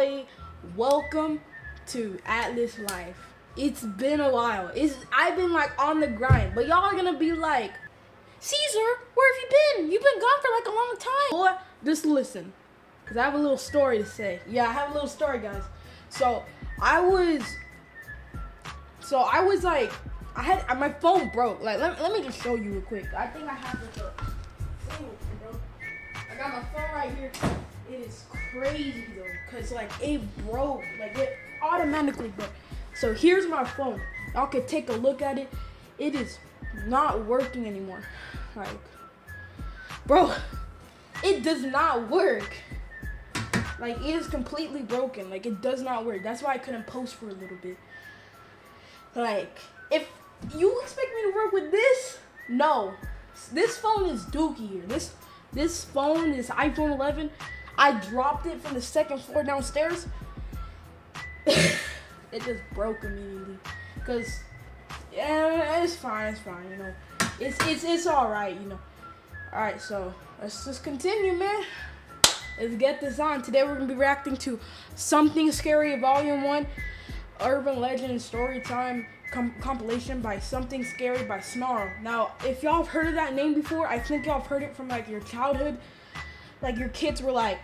boy. Welcome to Atlas Life. It's been a while. I've been like on the grind, but y'all are gonna be like, Caesar, where have you been? You've been gone for like a long time. Boy, just listen, cause I have a little story to say. Yeah, I have a little story, guys. So I was like, my phone broke. Like, let me just show you real quick. I think I have this. Bro. I got my phone right here. It is crazy though, cause like it broke, like it automatically broke. So here's my phone. Y'all can take a look at it. It is not working anymore. Like, bro, it does not work. Like, it is completely broken. Like, it does not work. That's why I couldn't post for a little bit. Like, if you expect me to work with this, no. This phone is dookie here. This phone, this iPhone 11, I dropped it from the second floor downstairs. It just broke immediately. Cause, yeah, it's fine, you know. It's all right, you know. All right, so let's just continue, man. Let's get this on. Today we're gonna be reacting to Something Scary Volume 1, Urban Legend Storytime compilation by Something Scary by Snarl. Now, if y'all have heard of that name before, I think y'all have heard it from like your childhood. Like your kids were like,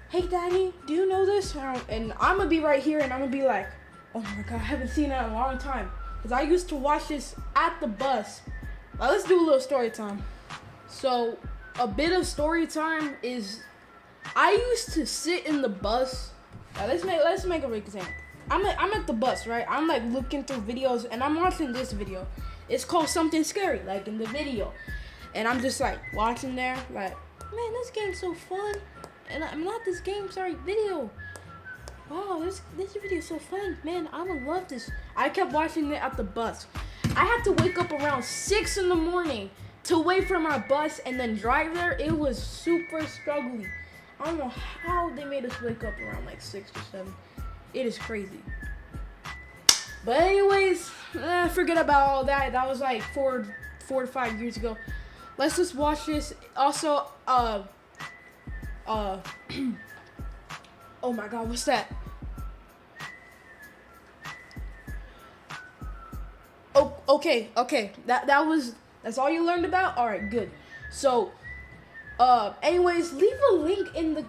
"Hey, Daddy, do you know this?" And I'm gonna be right here, and I'm gonna be like, "Oh my God, I haven't seen that in a long time." Cause I used to watch this at the bus. Now, let's do a little story time. So, a bit of story time is, I used to sit in the bus. Now, let's make an example. I'm at the bus, right? I'm like looking through videos, and I'm watching this video. It's called Something Scary, like in the video. And I'm just like watching there, like, man, this game's so fun. And I'm not this game, sorry, video. Wow, this video is so fun, man. I'm gonna love this. I kept watching it at the bus. I had to wake up around 6 in the morning to wait for my bus and then drive there. It was super struggling. I don't know how they made us wake up around like 6 or 7. It is crazy. But anyways, forget about all that. That was like 4 to 5 years ago. Let's just watch this. Also, oh my God, what's that? Oh, okay. That's all you learned about? All right, good. So, anyways, leave a link in the,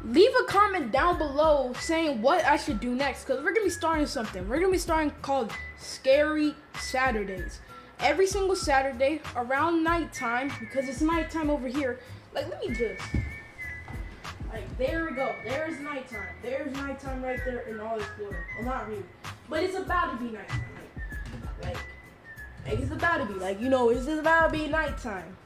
leave a comment down below saying what I should do next, because we're going to be starting something. We're going to be starting called Scary Saturdays. Every single Saturday around nighttime, because it's nighttime over here. Like, let me just, like, there we go. There's nighttime. There's nighttime right there in all this glory. Well, not really, but it's about to be nighttime. Like it's about to be, like, you know, it's about to be nighttime.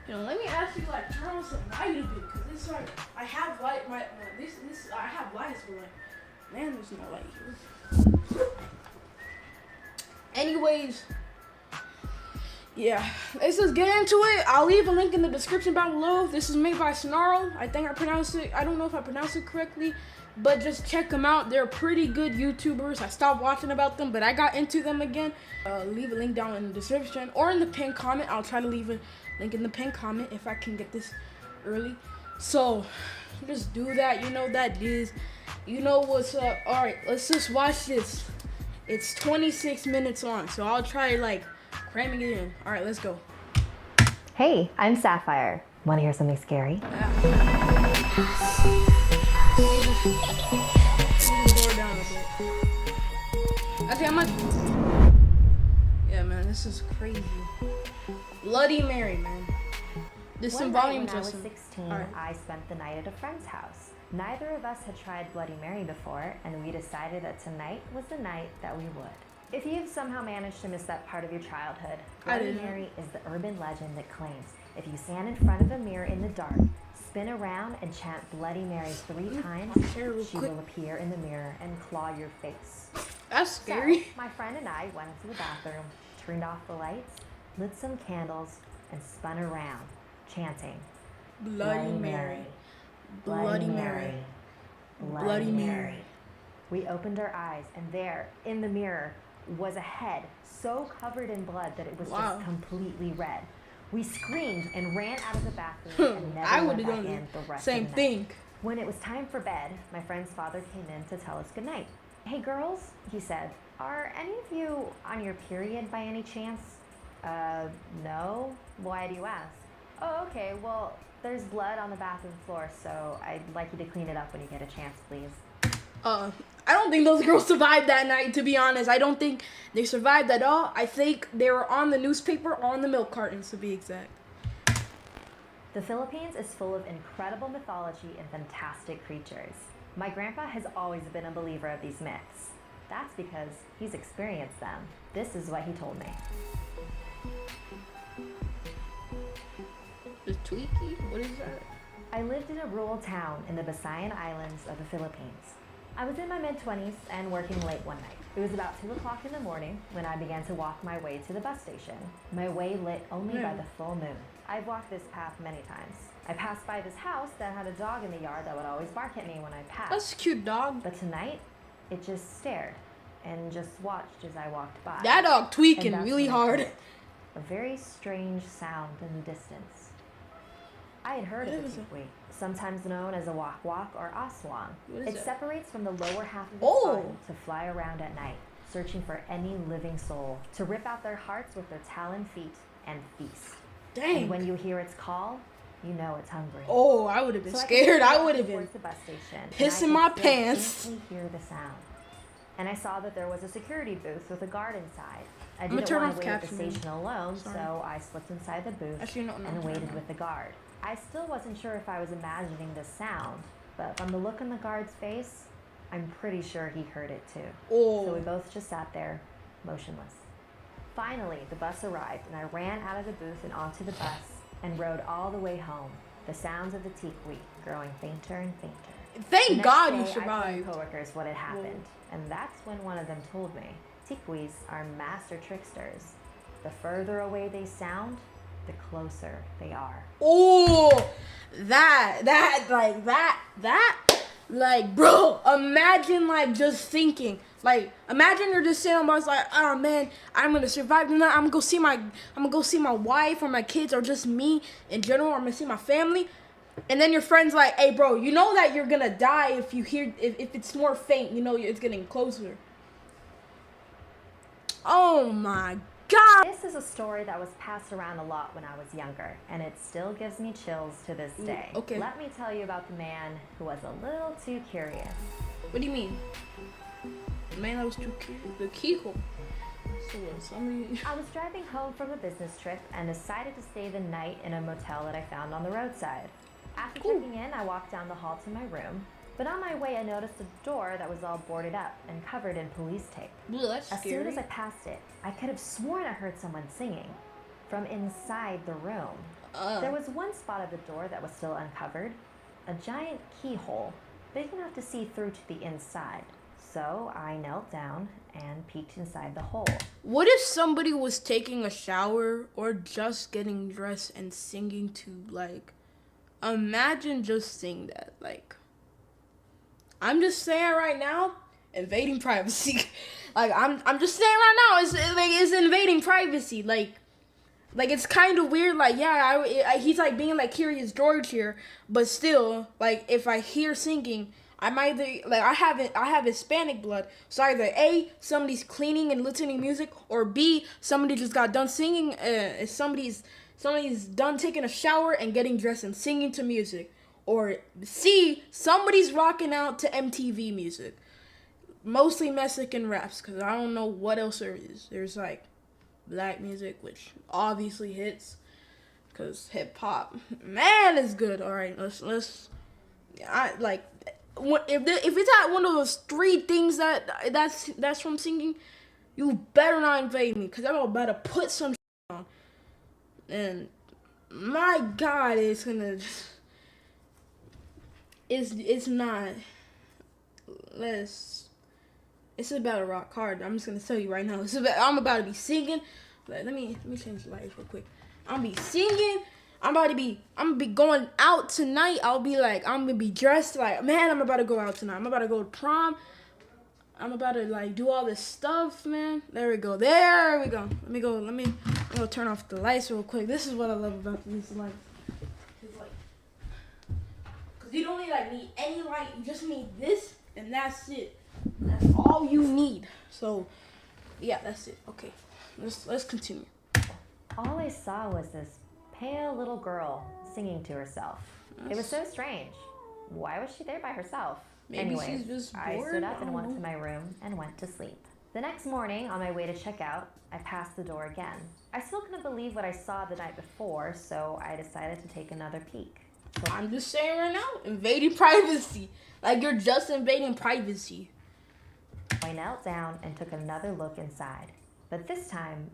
You know, let me ask you, like, turn on some light a bit, because it's like, I have light, I have lights, but like, man, there's no light here. Anyways, yeah, let's just get into it. I'll leave a link in the description down below. This is made by Snarl. I think I don't know if I pronounced it correctly, but just check them out. They're pretty good YouTubers. I stopped watching about them, but I got into them again. Leave a link down in the description or in the pinned comment. I'll try to leave a link in the pinned comment if I can get this early. So, just do that. You know that is. You know what's up. All right, let's just watch this. It's 26 minutes long, so I'll try, like, cramming it in. All right, let's go. Hey, I'm Sapphire. Want to hear something scary? Yeah, man, this is crazy. Bloody Mary, man. This in volume. When I was 16, I spent the night at a friend's house. Neither of us had tried Bloody Mary before, and we decided that tonight was the night that we would. If you've somehow managed to miss that part of your childhood, Bloody Mary is the urban legend that claims if you stand in front of a mirror in the dark, spin around and chant Bloody Mary 3 times, she will appear in the mirror and claw your face. That's scary. So, my friend and I went to the bathroom, turned off the lights, lit some candles, and spun around, chanting, Bloody Mary, Bloody Mary, Bloody Mary. We opened our eyes, and there, in the mirror, was a head so covered in blood that it was just completely red. We screamed and ran out of the bathroom and I never would went have back done in the the rest same of the night. thing. When it was time for bed, my friend's father came in to tell us goodnight. Hey girls, he said, are any of you on your period by any chance? No. Why do you ask? Oh, okay, well, there's blood on the bathroom floor, so I'd like you to clean it up when you get a chance, please. I don't think those girls survived that night, to be honest. I don't think they survived at all. I think they were on the newspaper or on the milk cartons, to be exact. The Philippines is full of incredible mythology and fantastic creatures. My grandpa has always been a believer of these myths. That's because he's experienced them. This is what he told me. The Tweaky? What is that? I lived in a rural town in the Visayan Islands of the Philippines. I was in my mid-20s and working late one night. It was about 2 o'clock in the morning when I began to walk my way to the bus station, my way lit only by the full moon. I've walked this path many times. I passed by this house that had a dog in the yard that would always bark at me when I passed. That's a cute dog. But tonight, it just stared and just watched as I walked by. That dog And tweaking that's really when I hard. heard a very strange sound in the distance. I had heard of What the is it? tikwi, sometimes known as a wak-wak or aswang. What is It it? separates from the lower half of its Oh. body to fly around at night, searching for any living soul, to rip out their hearts with their taloned feet and feast. Dang. And when you hear its call, you know it's hungry. Oh, I would have been So scared. I continued would have towards been. the bus station, and pissing I could my still pants. faintly hear the sound. And I saw that there was a security booth with a guard inside. I I'ma didn't turn want off to wait at the captioning. station alone, Sorry. so I slipped inside the booth Actually, no, and turn waited it with the guard. I still wasn't sure if I was imagining the sound, but from the look on the guard's face, I'm pretty sure he heard it too. So we Oh. both just sat there, motionless. Finally, the bus arrived, and I ran out of the booth and onto the bus and rode all the way home, the sounds of the tikwi growing fainter and fainter. The Thank next God day, you I told survived. coworkers what had happened, and that's when one of them told me, tikwis are master tricksters. The further away they sound, the closer they are. Oh, like, bro, imagine, like, just thinking, like, imagine you're just sitting on bus, like, oh, man, I'm gonna survive tonight, I'm gonna go see my wife or my kids or just me in general, or I'm gonna see my family, and then your friend's like, hey, bro, you know that you're gonna die if you hear, if it's more faint, you know it's getting closer. Oh, my God. This is a story that was passed around a lot when I was younger, and it still gives me chills to this day. okay. Let me tell you about the man who was a little too curious. What do you mean? Man, that was too cute. The keyhole. So what, somebody... I was driving home from a business trip and decided to stay the night in a motel that I found on the roadside. After Cool. checking in, I walked down the hall to my room, but on my way I noticed a door that was all boarded up and covered in police tape. Ugh, that's As scary. soon as I passed it, I could have sworn I heard someone singing from inside the room. There was one spot of the door that was still uncovered, a giant keyhole, big enough to see through to the inside. So I knelt down and peeked inside the hole. What if somebody was taking a shower or just getting dressed and singing to, like, imagine just seeing that, like, I'm just saying right now, invading privacy. Like, I'm just saying right now, it's invading privacy. Like it's kind of weird. Like, yeah, he's like being like Curious George here, but still, like, if I hear singing, I'm either like I have Hispanic blood, so either A, somebody's cleaning and listening to music, or B, somebody just got done singing. Somebody's done taking a shower and getting dressed and singing to music. Or C, somebody's rocking out to MTV music. Mostly Mexican raps, because I don't know what else there is. There's, like, black music, which obviously hits, because hip-hop, man, is good. All right, if it's at one of those three things that's from singing, you better not invade me, because I'm about to put some on. And, my God, it's gonna just... It's not. It's about to rock hard. I'm just gonna tell you right now. I'm about to be singing. Let me change the lights real quick. I'm gonna be singing. I'm gonna be going out tonight. I'm gonna be dressed like, man, I'm about to go out tonight. I'm about to go to prom. I'm about to like do all this stuff, man. There we go. There we go. Let me go turn off the lights real quick. This is what I love about these lights. It's like, cause you don't need any light. You just need this, and that's it. That's all you need. So, yeah, that's it. Okay, let's continue. All I saw was this pale little girl singing to herself. It was so strange. Why was she there by herself? Maybe Anyways, she's just I bored. stood up and went to my room and went to sleep. The next morning, on my way to check out, I passed the door again. I still couldn't believe what I saw the night before, so I decided to take another peek. So I'm just saying right now, invading privacy. Like you're just invading privacy. I knelt down and took another look inside. But this time,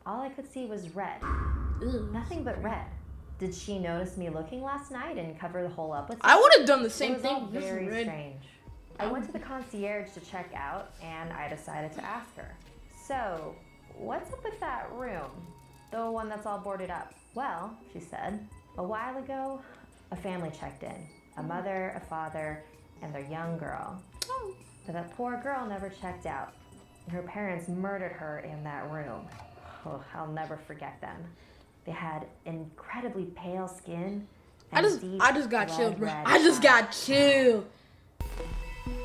all I could see was red. Ugh. Nothing but red. Did she notice me looking last night and cover the hole up with I would have done the It same was all thing. Just very red. strange. I went to the concierge to check out, and I decided to ask her. So, what's up with that room? The one that's all boarded up? Well, she said, a while ago, a family checked in. A mother, a father, and their young girl. Oh. But that poor girl never checked out. Her parents murdered her in that room. Oh, I'll never forget them. They had incredibly pale skin. I just got chilled, bro. I just got chilled.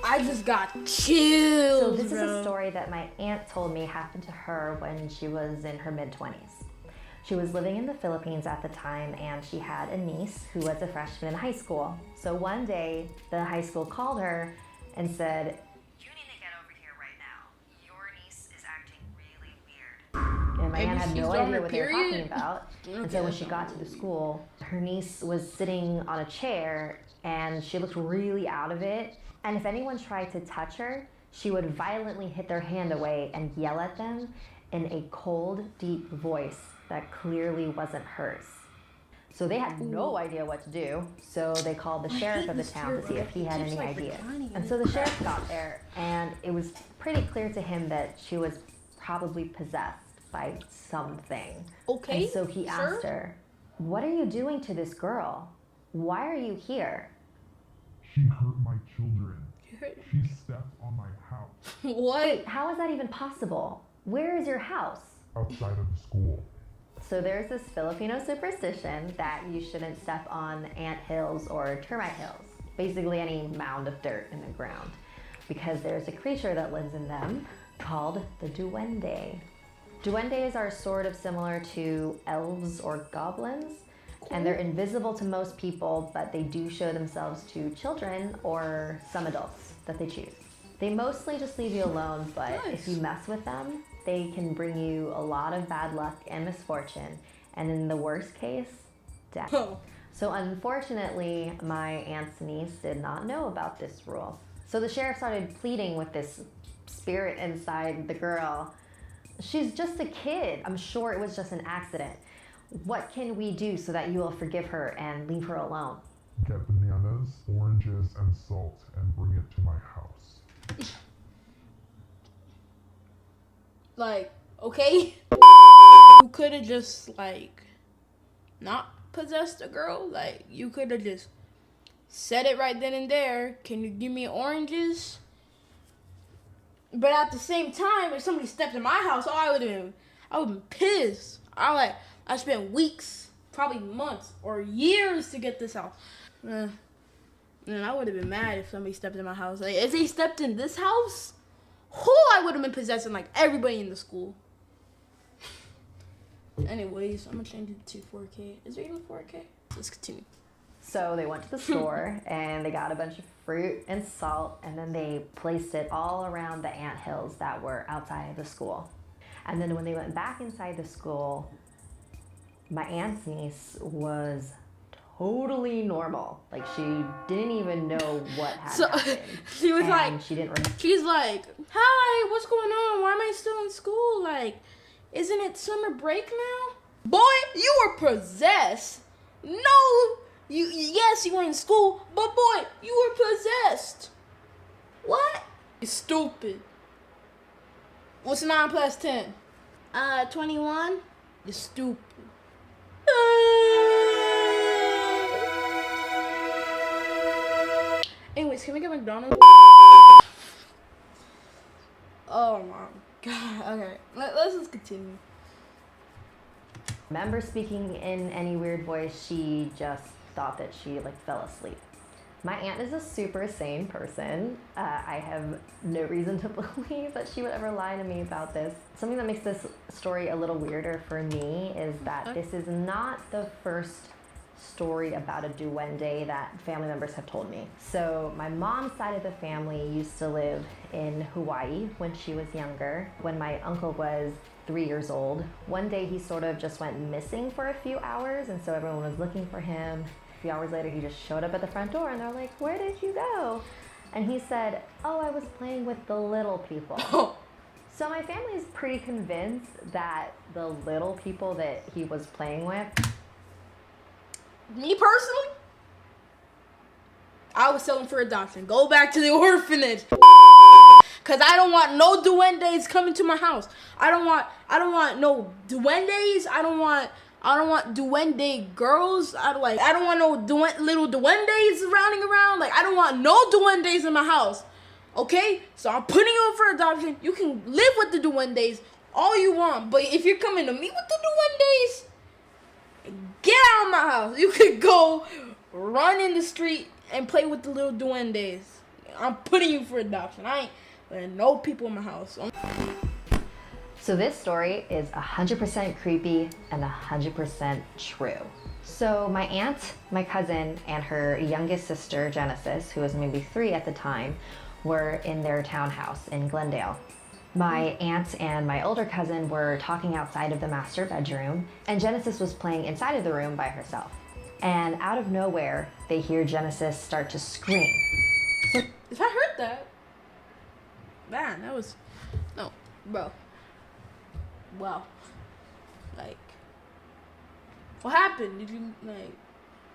So this is bro. a story that my aunt told me happened to her when she was in her mid-20s. She was living in the Philippines at the time, and she had a niece who was a freshman in high school. So one day, the high school called her and said, "You need to get over here right now. Your niece is acting really weird." And my aunt had no idea what they were talking about. And so when she got to the school, her niece was sitting on a chair, and she looked really out of it. And if anyone tried to touch her, she would violently hit their hand away and yell at them in a cold, deep voice that clearly wasn't hers. So they had no idea what to do, so they called the sheriff of the town to see if he had any idea. And so the sheriff got there, and it was pretty clear to him that she was probably possessed by something. Okay. And so he asked her, "What are you doing to this girl? Why are you here?" She hurt my children. She stepped on my house What? Wait, how is that even possible? Where is your house? outside of the school. So there's this Filipino superstition that you shouldn't step on ant hills or termite hills, basically any mound of dirt in the ground, because there's a creature that lives in them called the duende. Duendes are sort of similar to elves or goblins, and they're invisible to most people, but they do show themselves to children or some adults that they choose. They mostly just leave you alone, but if you mess with them, they can bring you a lot of bad luck and misfortune, and in the worst case, death. Oh. So unfortunately, my aunt's niece did not know about this rule. So the sheriff started pleading with this spirit inside the girl. She's just a kid. I'm sure it was just an accident. What can we do so that you will forgive her and leave her alone? Get bananas, oranges, and salt and bring it to my house. Like, okay. You could have just, like, not possessed a girl. Like, you could have just said it right then and there. Can you give me oranges? But at the same time, if somebody stepped in my house, I would have been pissed. I spent weeks, probably months or years to get this house. And I would have been mad if somebody stepped in my house. Like, if they stepped in this house, I would have been possessing like everybody in the school. Anyways, I'm gonna change it to 4K. Is there even 4K? Let's continue. So they went to the store and they got a bunch of fruit and salt, and then they placed it all around the ant hills that were outside of the school. And then when they went back inside the school, my aunt's niece was totally normal. Like, she didn't even know what had happened. She was like, she didn't remember. she's like, hi, what's going on? Why am I still in school? Like, isn't it summer break now? Boy, you were possessed. No, yes, you were in school, but boy, you were possessed. What? You're stupid. What's 9 plus 10? 21. You're stupid. Anyways, can we get McDonald's? Oh my god. Okay, let's just continue. Remember speaking in any weird voice, she just thought that she like fell asleep. My aunt is a super sane person. I have no reason to believe that she would ever lie to me about this. Something that makes this story a little weirder for me is that this is not the first story about a duende that family members have told me. So my mom's side of the family used to live in Hawaii when she was younger. When my uncle was 3 years old, one day he sort of just went missing for a few hours, and so everyone was looking for him. A few hours later, he just showed up at the front door, and they're like, "Where did you go?" And he said, "Oh, I was playing with the little people." So my family is pretty convinced that the little people that he was playing with. Me personally, I would sell them for adoption. Go back to the orphanage. Cause I don't want no duendes coming to my house. I don't want no duendes. I don't want duende girls. I don't want no little duendes rounding around. Like, I don't want no duendes in my house. Okay? So I'm putting you up for adoption. You can live with the duendes all you want. But if you're coming to me with the duendes, get out of my house. You could go run in the street and play with the little duendes. I'm putting you for adoption. I ain't letting no people in my house. So this story is 100% creepy and 100% true. So my aunt, my cousin, and her youngest sister, Genesis, who was maybe 3 at the time, were in their townhouse in Glendale. My aunt and my older cousin were talking outside of the master bedroom, and Genesis was playing inside of the room by herself. And out of nowhere, they hear Genesis start to scream. If I heard that, man, that was, no, bro. Wow. Like, what happened? Did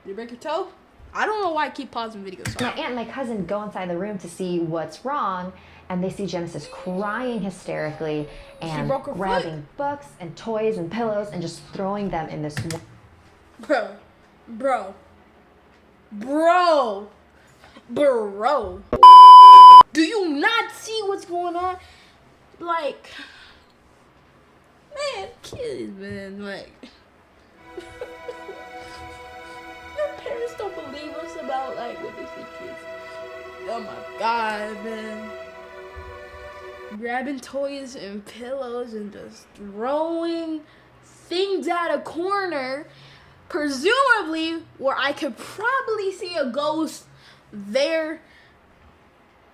you break your toe? I don't know why I keep pausing videos. Sorry. My aunt and my cousin go inside the room to see what's wrong, and they see Genesis crying hysterically and grabbing books and toys and pillows and just throwing them in this. Bro. Do you not see what's going on? Like, man, kids, man, like, your parents don't believe us about, like, what they see kids. Oh my God, man. Grabbing toys and pillows and just throwing things at a corner, presumably where I could probably see a ghost there.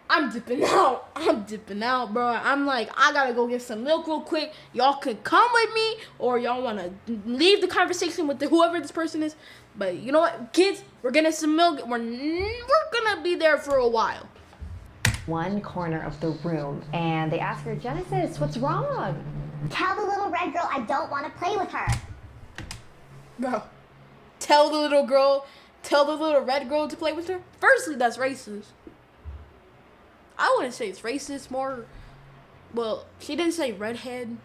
I'm dipping out, bro. I'm like, I gotta go get some milk real quick. Y'all could come with me, or y'all wanna leave the conversation with whoever this person is. But you know what, kids, we're getting some milk. We're gonna be there for a while. One corner of the room, and they ask her, "Genesis, what's wrong?" Tell the little red girl I don't want to play with her. Bro, tell the little red girl to play with her? Firstly, that's racist. I wouldn't say it's racist, more, well, she didn't say redhead,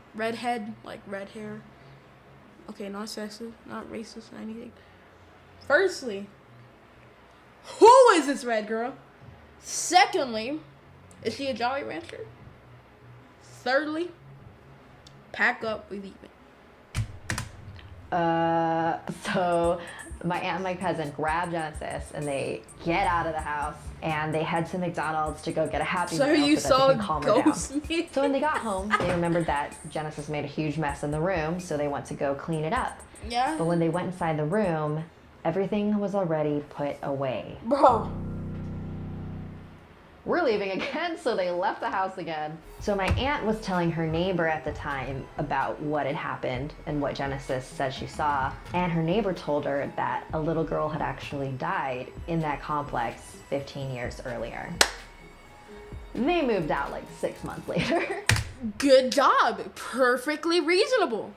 like red hair. Okay, not sexist, not racist, or anything. Firstly, who is this red girl? Secondly, is she a Jolly Rancher? Thirdly, pack up, we leaving. So my aunt and my cousin grab Genesis and they get out of the house and they head to McDonald's to go get a Happy Meal so that they can calm her down. So when they got home, they remembered that Genesis made a huge mess in the room, so they went to go clean it up. Yeah. But when they went inside the room, everything was already put away. Bro. We're leaving again, so they left the house again. So my aunt was telling her neighbor at the time about what had happened and what Genesis said she saw, and her neighbor told her that a little girl had actually died in that complex 15 years earlier. They moved out like 6 months later. Good job. Perfectly reasonable.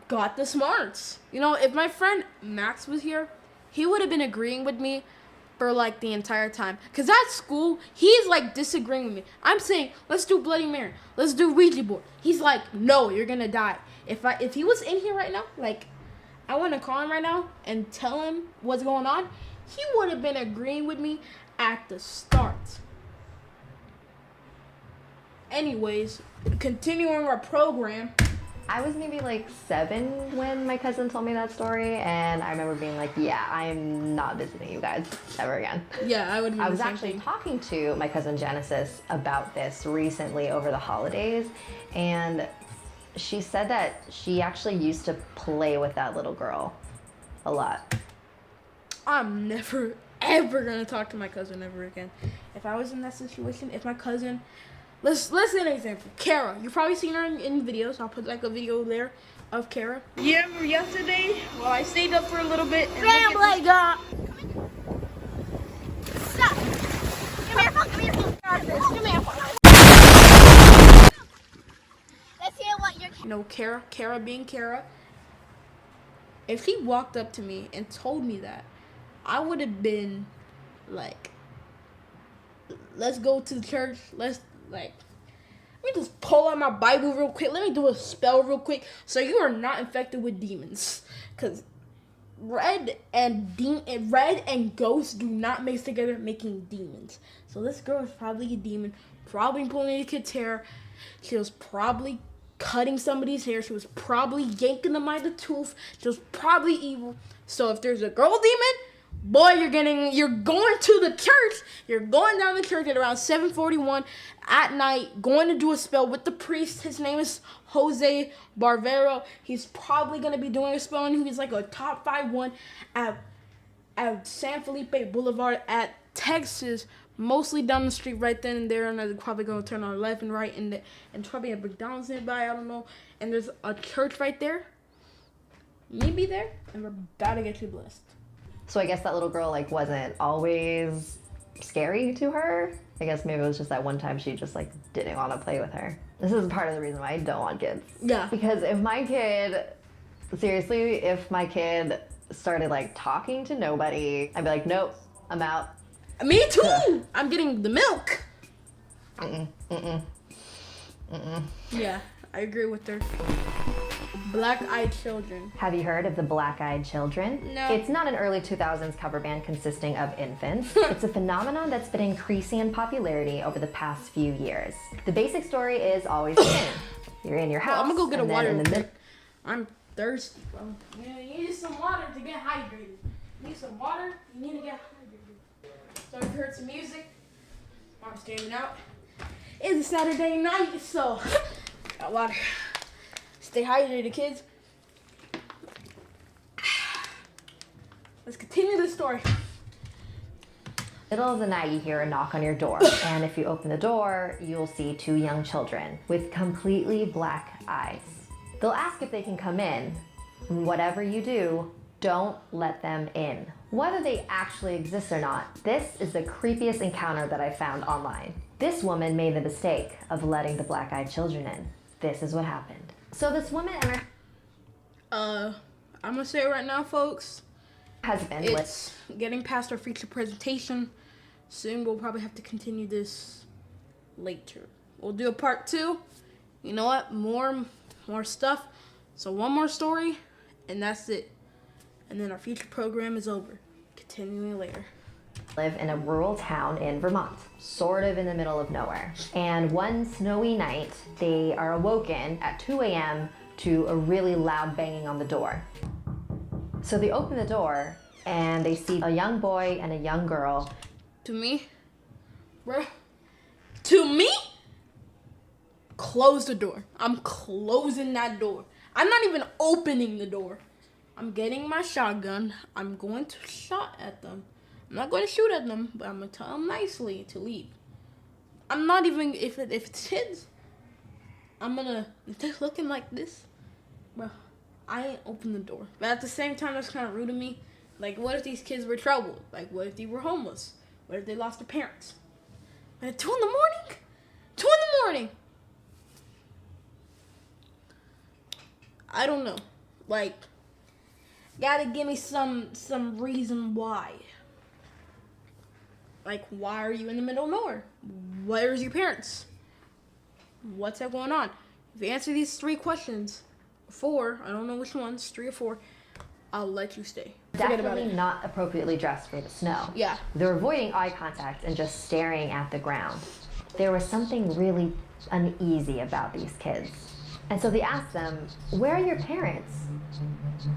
Got the smarts. You know, if my friend Max was here, he would have been agreeing with me for like the entire time. Because at school, he's like disagreeing with me. I'm saying, let's do Bloody Mary. Let's do Ouija board. He's like, no, you're going to die. If he was in here right now, like, I want to call him right now and tell him what's going on. He would have been agreeing with me at the start. anyways, continuing our program. I was maybe like 7 when my cousin told me that story, and I remember being like, yeah, I am not visiting you guys ever again. Yeah, I would. I was actually talking to my cousin Genesis about this recently over the holidays, and she said that she actually used to play with that little girl a lot. I'm never, ever gonna talk to my cousin ever again. If I was in that situation, if my cousin, let's say an example, Kara. You've probably seen her in videos. I'll put like a video there of Kara. Yeah, yesterday, well, I stayed up for a little bit. Family God. Stop. Give me your phone. Give me your phone. Give me your phone. Let's hear what you're. You know, Kara being Kara. If she walked up to me and told me that, I would have been like, let's go to the church. Let me just pull out my Bible real quick. Let me do a spell real quick. So you are not infected with demons. Because red and ghosts do not mix together, making demons. So this girl is probably a demon. Probably pulling a kid's hair. She was probably cutting somebody's hair. She was probably yanking them by the tooth. She was probably evil. So if there's a girl demon, boy, you're going to the church. You're going down the church at around 7:41 at night, going to do a spell with the priest. His name is Jose Barbero. He's probably going to be doing a spell, and he's like a top 5 one at San Felipe Boulevard at Texas. Mostly down the street right then and there, and they're probably going to turn on left and right, and probably a McDonald's nearby, I don't know. And there's a church right there. Meet me there, and we're about to get you blessed. So I guess that little girl like wasn't always scary to her. I guess maybe it was just that one time she just like didn't want to play with her. This is part of the reason why I don't want kids. Yeah. Because if my kid started like talking to nobody, I'd be like, nope, I'm out. Me too. I'm getting the milk. Yeah, I agree with her. Black-Eyed Children. Have you heard of the Black-Eyed Children? No. It's not an early 2000s cover band consisting of infants. It's a phenomenon that's been increasing in popularity over the past few years. The basic story is always the same. You're in your house. I'm gonna go get a and then water in real the quick. I'm thirsty, bro. Yeah, you need some water to get hydrated. You need some water, you need to get hydrated. So if you heard some music, I'm standing out. It's a Saturday night, so got water. Stay hydrated, kids. Let's continue the story. Middle of the night, you hear a knock on your door, and if you open the door, you'll see 2 young children with completely black eyes. They'll ask if they can come in. Whatever you do, don't let them in. Whether they actually exist or not, this is the creepiest encounter that I found online. This woman made the mistake of letting the black-eyed children in. This is what happened. So this woman and her I'm gonna say it right now, folks. husband It's getting past our feature presentation. Soon we'll probably have to continue this later. We'll do a part 2. You know what? More stuff. So one more story, and that's it. And then our feature program is over. Continuing later. live in a rural town in Vermont, sort of in the middle of nowhere. And one snowy night, they are awoken at 2 a.m. to a really loud banging on the door. So they open the door and they see a young boy and a young girl. To me? Bro? To me? Close the door. I'm closing that door. I'm not even opening the door. I'm getting my shotgun. I'm going to shot at them. I'm not going to shoot at them, but I'm going to tell them nicely to leave. I'm not even, if it's kids, I'm going to, if they're looking like this, bro, I ain't open the door. But at the same time, that's kind of rude of me. Like, what if these kids were troubled? Like, what if they were homeless? What if they lost their parents? And at 2 in the morning? 2 in the morning! I don't know. Like, gotta give me some reason why. Like, why are you in the middle of nowhere? Where's your parents? What's that going on? If you answer these 3 questions, 4, I don't know which ones, 3 or 4, I'll let you stay. Forget about Definitely it. not appropriately dressed for the snow. Yeah. They're avoiding eye contact and just staring at the ground. There was something really uneasy about these kids. And so they asked them, "Where are your parents?"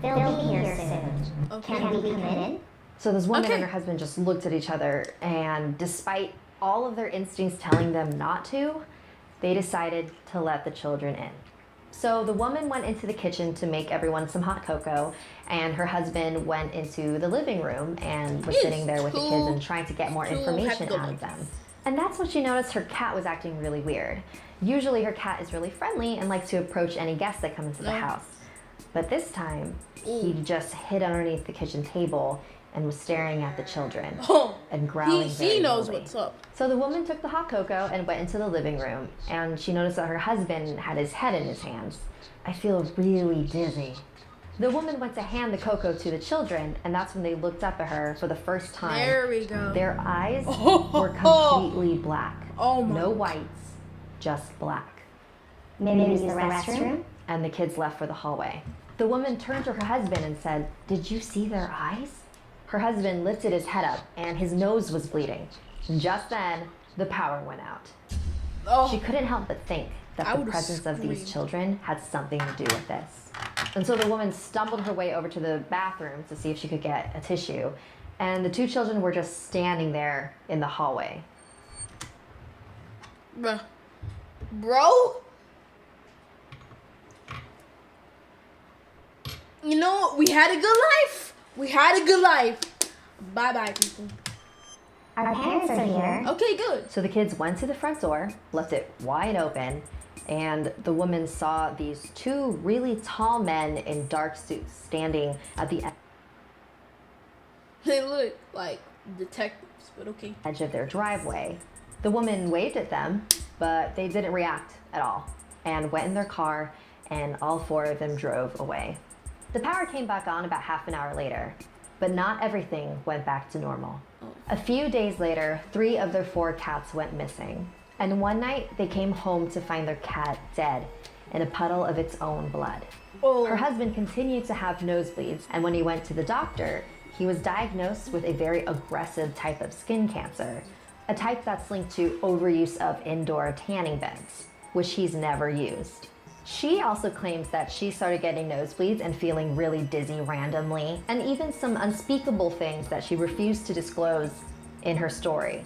They'll be here soon. Okay. Can we come in? So this woman Okay. and her husband just looked at each other, and despite all of their instincts telling them not to, they decided to let the children in. So the woman went into the kitchen to make everyone some hot cocoa, and her husband went into the living room and was Yes, sitting there with the kids two- and trying to get more two information Pepto out of Bismol. them. And that's when she noticed her cat was acting really weird. Usually her cat is really friendly and likes to approach any guests that come into the No. house. But this time, he Ooh. just hid underneath the kitchen table and was staring at the children Oh, and growling very he knows loudly. what's up. So the woman took the hot cocoa and went into the living room, and she noticed that her husband had his head in his hands. "I feel really dizzy." The woman went to hand the cocoa to the children, and that's when they looked up at her for the first time. There we go. Their eyes Oh. were completely black. Oh my No whites, just black. Maybe use the restroom? And the kids left for the hallway. The woman turned to her husband and said, "Did you see their eyes?" Her husband lifted his head up and his nose was bleeding. Just then, the power went out. Oh, She couldn't help but think that I the would've presence of these screamed. children had something to do with this. And so the woman stumbled her way over to the bathroom to see if she could get a tissue. And the two children were just standing there in the hallway. bro. You know what? We had a good life. We had a good life. Bye bye, people. Our parents are here. Okay, good. So the kids went to the front door, left it wide open, and the woman saw these two really tall men in dark suits standing at the They look like detectives, but okay. edge of their driveway. The woman waved at them, but they didn't react at all and went in their car, and all four of them drove away. The power came back on about half an hour later, but not everything went back to normal. A few days later, 3 of their 4 cats went missing, and one night they came home to find their cat dead in a puddle of its own blood. Oh, Her husband continued to have nosebleeds, and when he went to the doctor, he was diagnosed with a very aggressive type of skin cancer, a type that's linked to overuse of indoor tanning beds, which he's never used. She also claims that she started getting nosebleeds and feeling really dizzy randomly, and even some unspeakable things that she refused to disclose in her story.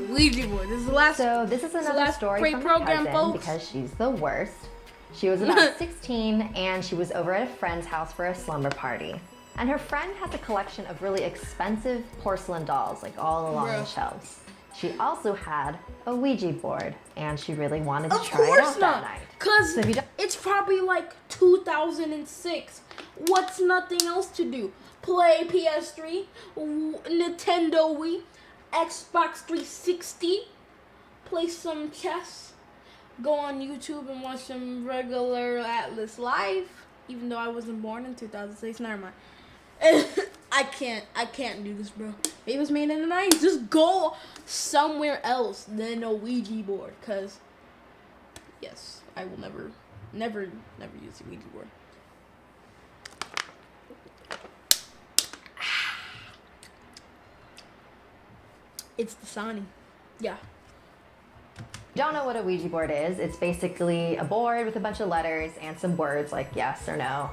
Ouija board. This is the last. So this is another last story great from program, my cousin folks. because she's the worst. She was about 16 and she was over at a friend's house for a slumber party. And her friend has a collection of really expensive porcelain dolls, like all along the Bruh. shelves. She also had a Ouija board and she really wanted to Of try it course out not, that night. cause So if you don't- it's probably like 2006. What's nothing else to do? Play PS3, Nintendo Wii, Xbox 360, play some chess, go on YouTube and watch some regular Atlas Live. Even though I wasn't born in 2006, never mind. I can't do this, bro. It was made in the 90s. Just go somewhere else than a Ouija board, cause yes, I will never use a Ouija board. It's the Sony. Yeah. Don't know what a Ouija board is. It's basically a board with a bunch of letters and some words like yes or no.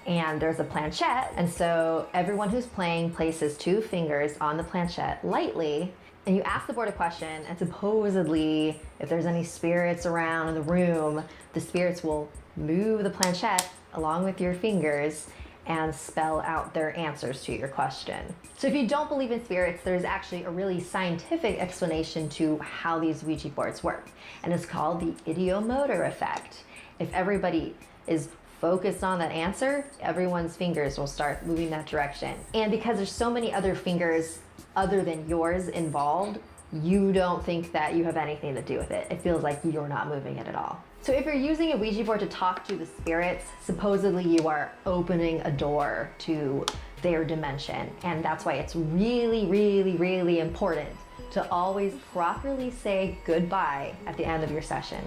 And there's a planchette, and so everyone who's playing places 2 fingers on the planchette lightly, and you ask the board a question, and supposedly if there's any spirits around in the room, the spirits will move the planchette along with your fingers and spell out their answers to your question. So if you don't believe in spirits, there's actually a really scientific explanation to how these Ouija boards work, and it's called the ideomotor effect. If everybody is focused on that answer, everyone's fingers will start moving that direction. And because there's so many other fingers other than yours involved, you don't think that you have anything to do with it. It feels like you're not moving it at all. So if you're using a Ouija board to talk to the spirits, supposedly you are opening a door to their dimension. And that's why it's really, really, really important to always properly say goodbye at the end of your session.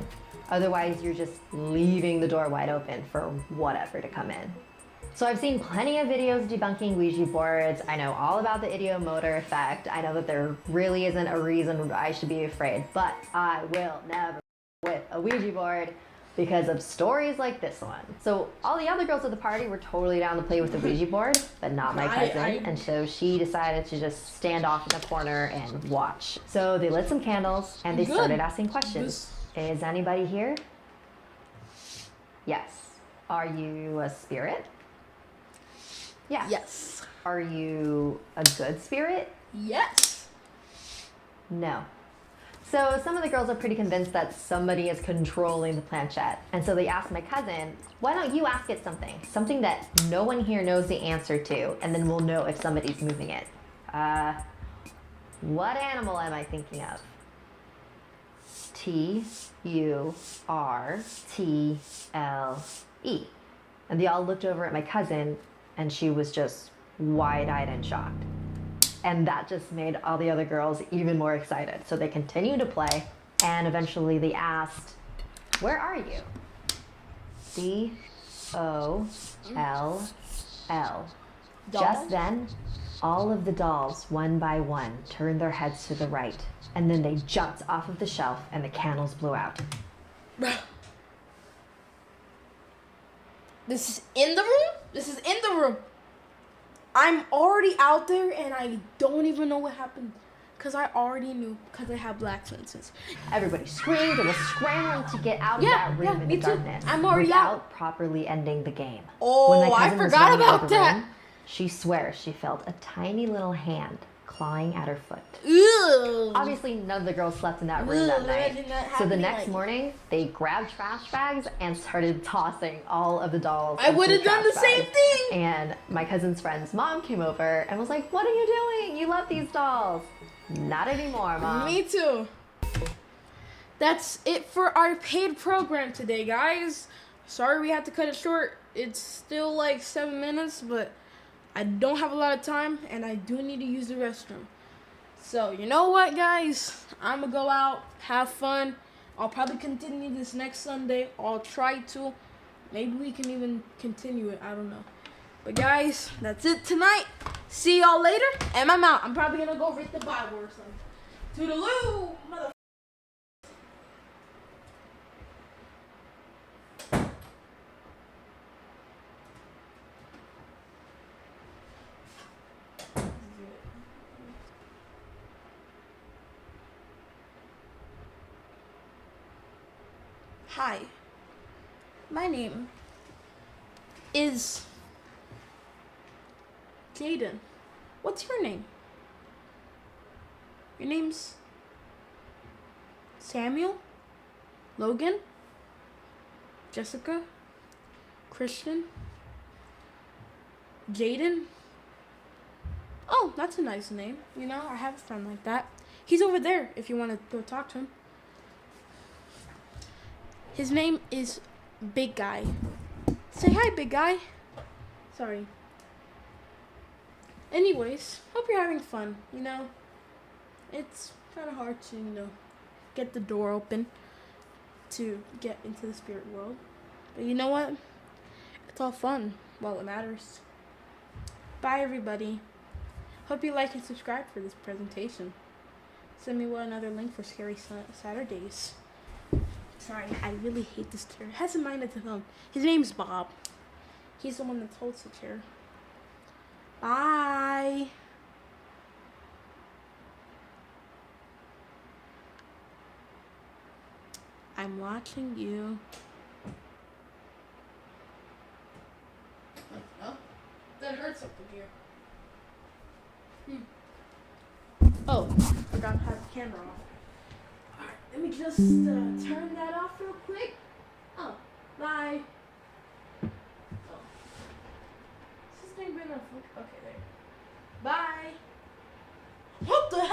Otherwise, you're just leaving the door wide open for whatever to come in. So I've seen plenty of videos debunking Ouija boards. I know all about the ideomotor effect. I know that there really isn't a reason I should be afraid, but I will never with a Ouija board because of stories like this one. So all the other girls at the party were totally down to play with the Ouija board, but not my cousin. And so she decided to just stand off in the corner and watch. So they lit some candles and they started asking questions. Is anybody here? Yes. Are you a spirit? Yeah. Yes. Are you a good spirit? Yes. No. So some of the girls are pretty convinced that somebody is controlling the planchette. And so they asked my cousin, why don't you ask it something that no one here knows the answer to, and then we'll know if somebody's moving it. What animal am I thinking of? Turtle. And they all looked over at my cousin, and she was just wide-eyed and shocked. And that just made all the other girls even more excited. So they continued to play, and eventually they asked, where are you? DOLL. Just then, all of the dolls, one by one, turned their heads to the right, and then they jumped off of the shelf and the candles blew out. This is in the room? This is in the room. I'm already out there and I don't even know what happened. Because I already knew, because I have black senses. Everybody screamed and was scrambling to get out of that room in the darkness I'm already without properly ending the game. Oh, When my I cousin was forgot running out about of the that. room, she swears she felt a tiny little hand clawing at her foot. Ew. Obviously, none of the girls slept in that room that Ugh, night. imagine that So the happening, next like- morning, they grabbed trash bags and started tossing all of the dolls. I into would have done the trash same bags. thing. And my cousin's friend's mom came over and was like, what are you doing? You love these dolls. Not anymore, Mom. Me too. That's it for our paid program today, guys. Sorry we had to cut it short. It's still like 7 minutes, but I don't have a lot of time, and I do need to use the restroom. So, you know what, guys? I'm going to go out, have fun. I'll probably continue this next Sunday. I'll try to. Maybe we can even continue it. I don't know. But, guys, that's it tonight. See y'all later, and I'm out. I'm probably going to go read the Bible or something. Toodaloo, mother. Hi, my name is Jaden. What's your name? Your name's Samuel? Logan? Jessica? Christian? Jaden? Oh, that's a nice name. You know, I have a friend like that. He's over there if you want to go talk to him. His name is Big Guy. Say hi, Big Guy. Sorry. Anyways, hope you're having fun, you know. It's kind of hard to, get the door open to get into the spirit world. But you know what? It's all fun while it matters. Bye, everybody. Hope you like and subscribe for this presentation. Send me another link for Scary Saturdays. Sorry, I really hate this chair. It has a mind of its own. His name's Bob. He's the one that holds the chair. Bye. I'm watching you. Oh, that hurts up here. Oh, forgot to have the camera on. Alright, let me just turn that off real quick. Oh, bye. Oh. Has this thing been on? Okay, there. Bye. What the hell?